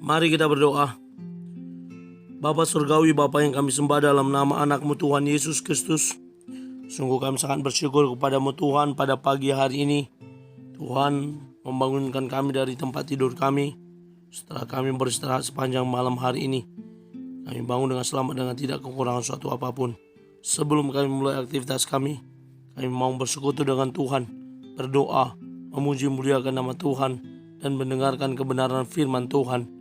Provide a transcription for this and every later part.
Mari kita berdoa. Bapa Surgawi, Bapa yang kami sembah dalam nama anak-Mu Tuhan Yesus Kristus, sungguh kami sangat bersyukur kepadamu Tuhan pada pagi hari ini. Tuhan membangunkan kami dari tempat tidur kami setelah kami beristirahat sepanjang malam hari ini. Kami bangun dengan selamat dengan tidak kekurangan suatu apapun. Sebelum kami mulai aktivitas kami mau bersekutu dengan Tuhan, berdoa, memuji muliakan nama Tuhan, dan mendengarkan kebenaran firman Tuhan.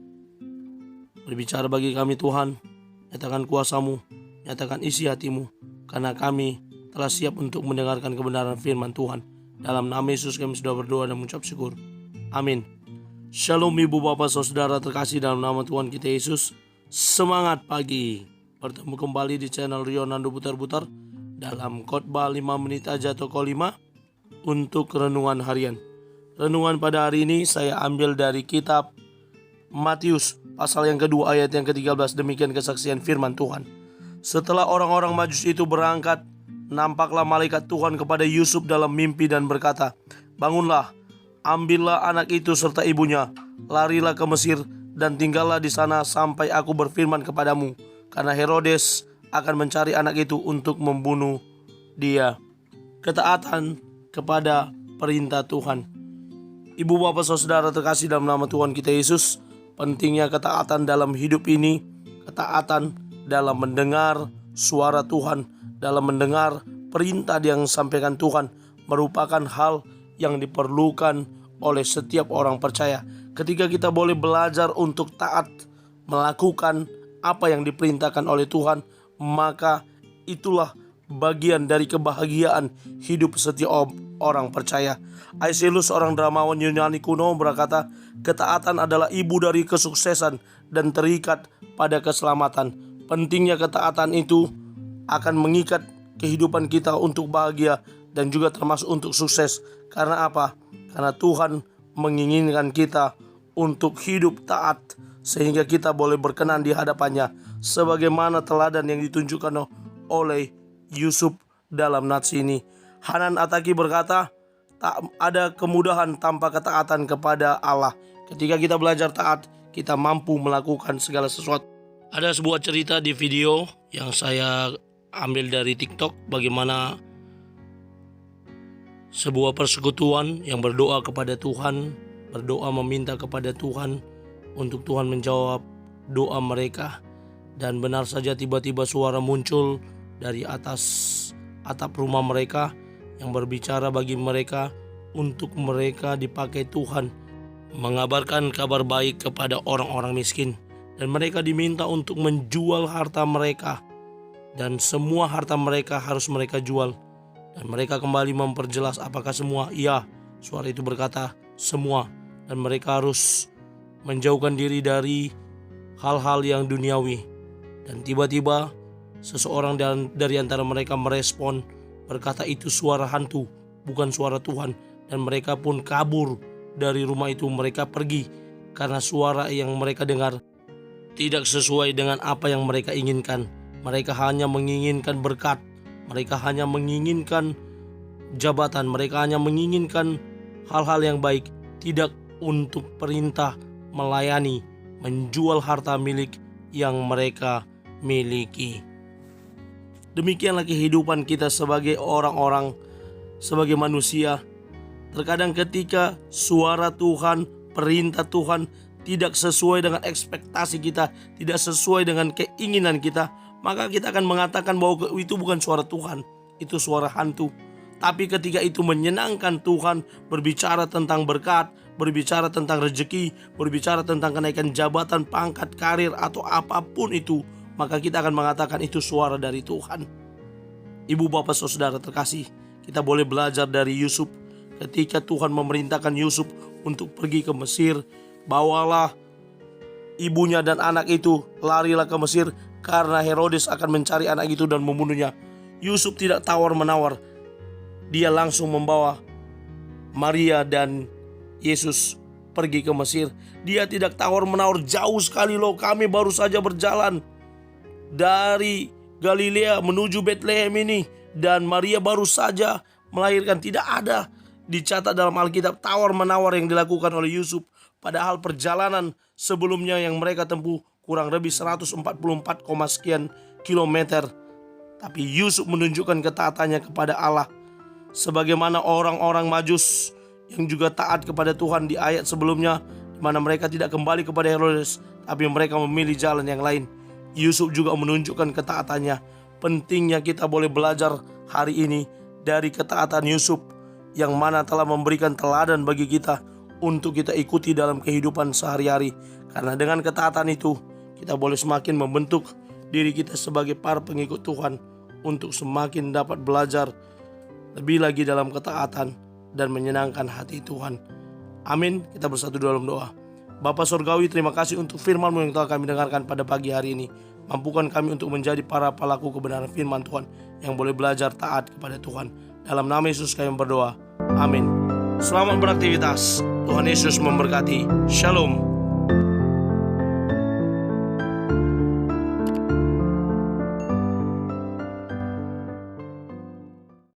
Berbicara bagi kami Tuhan, nyatakan kuasa-Mu, nyatakan isi hati-Mu, karena kami telah siap untuk mendengarkan kebenaran firman Tuhan. Dalam nama Yesus kami sudah berdoa dan mengucap syukur. Amin. Shalom ibu bapak saudara terkasih dalam nama Tuhan kita Yesus. Semangat pagi. Bertemu kembali di channel Rionando Butar-Butar dalam khotbah 5 menit aja toko 5 untuk renungan harian. Renungan pada hari ini saya ambil dari kitab Matius pasal yang kedua ayat yang ke-13. Demikian kesaksian firman Tuhan. Setelah orang-orang Majus itu berangkat, nampaklah malaikat Tuhan kepada Yusuf dalam mimpi dan berkata, "Bangunlah, ambillah anak itu serta ibunya, larilah ke Mesir dan tinggallah di sana sampai aku berfirman kepadamu, karena Herodes akan mencari anak itu untuk membunuh dia." Ketaatan kepada perintah Tuhan. Ibu bapak saudara terkasih dalam nama Tuhan kita Yesus, pentingnya ketaatan dalam hidup ini, ketaatan dalam mendengar suara Tuhan, dalam mendengar perintah yang disampaikan Tuhan merupakan hal yang diperlukan oleh setiap orang percaya. Ketika kita boleh belajar untuk taat melakukan apa yang diperintahkan oleh Tuhan, maka itulah bagian dari kebahagiaan hidup setiap orang percaya. Aeschylus, seorang dramawan Yunani kuno, berkata, "Ketaatan adalah ibu dari kesuksesan dan terikat pada keselamatan." Pentingnya ketaatan itu akan mengikat kehidupan kita untuk bahagia dan juga termasuk untuk sukses. Karena apa? Karena Tuhan menginginkan kita untuk hidup taat sehingga kita boleh berkenan di hadapannya, sebagaimana teladan yang ditunjukkan oleh Yusuf dalam nats ini. Hanan Ataki berkata, tak ada kemudahan tanpa ketaatan kepada Allah. Ketika kita belajar taat, kita mampu melakukan segala sesuatu. Ada sebuah cerita di video yang saya ambil dari TikTok, bagaimana sebuah persekutuan yang berdoa kepada Tuhan, berdoa meminta kepada Tuhan untuk Tuhan menjawab doa mereka. Dan benar saja tiba-tiba suara muncul dari atas atap rumah mereka yang berbicara bagi mereka untuk mereka dipakai Tuhan mengabarkan kabar baik kepada orang-orang miskin. Dan mereka diminta untuk menjual harta mereka, dan semua harta mereka harus mereka jual. Dan mereka kembali memperjelas apakah semua. Iya, suara itu berkata semua. Dan mereka harus menjauhkan diri dari hal-hal yang duniawi. Dan tiba-tiba seseorang dari antara mereka merespon, berkata itu suara hantu, bukan suara Tuhan. Dan mereka pun kabur dari rumah itu. Mereka pergi karena suara yang mereka dengar tidak sesuai dengan apa yang mereka inginkan. Mereka hanya menginginkan berkat, mereka hanya menginginkan jabatan, mereka hanya menginginkan hal-hal yang baik, tidak untuk perintah melayani, menjual harta milik yang mereka miliki. Demikianlah kehidupan kita sebagai orang-orang, sebagai manusia. Terkadang ketika suara Tuhan, perintah Tuhan tidak sesuai dengan ekspektasi kita, tidak sesuai dengan keinginan kita, maka kita akan mengatakan bahwa itu bukan suara Tuhan, itu suara hantu. Tapi ketika itu menyenangkan Tuhan, berbicara tentang berkat, berbicara tentang rezeki, berbicara tentang kenaikan jabatan, pangkat, karir, atau apapun itu, maka kita akan mengatakan itu suara dari Tuhan. Ibu bapak saudara terkasih, kita boleh belajar dari Yusuf. Ketika Tuhan memerintahkan Yusuf untuk pergi ke Mesir, bawalah ibunya dan anak itu, larilah ke Mesir karena Herodes akan mencari anak itu dan membunuhnya. Yusuf tidak tawar-menawar. Dia langsung membawa Maria dan Yesus pergi ke Mesir. Dia tidak tawar-menawar, jauh sekali loh, kami baru saja berjalan dari Galilea menuju Bethlehem ini, dan Maria baru saja melahirkan. Tidak ada dicatat dalam Alkitab tawar-menawar yang dilakukan oleh Yusuf. Padahal perjalanan sebelumnya yang mereka tempuh kurang lebih 144, sekian kilometer. Tapi Yusuf menunjukkan ketaatannya kepada Allah. Sebagaimana orang-orang Majus yang juga taat kepada Tuhan di ayat sebelumnya, di mana mereka tidak kembali kepada Herodes, tapi mereka memilih jalan yang lain. Yusuf juga menunjukkan ketaatannya. Pentingnya kita boleh belajar hari ini dari ketaatan Yusuf, yang mana telah memberikan teladan bagi kita untuk kita ikuti dalam kehidupan sehari-hari. Karena dengan ketaatan itu, kita boleh semakin membentuk diri kita sebagai para pengikut Tuhan untuk semakin dapat belajar lebih lagi dalam ketaatan dan menyenangkan hati Tuhan. Amin. Kita bersatu dalam doa. Bapa Surgawi, terima kasih untuk firman-Mu yang telah kami dengarkan pada pagi hari ini. Mampukan kami untuk menjadi para pelaku kebenaran firman Tuhan yang boleh belajar taat kepada Tuhan. Dalam nama Yesus kami berdoa. Amin. Selamat beraktivitas. Tuhan Yesus memberkati. Shalom.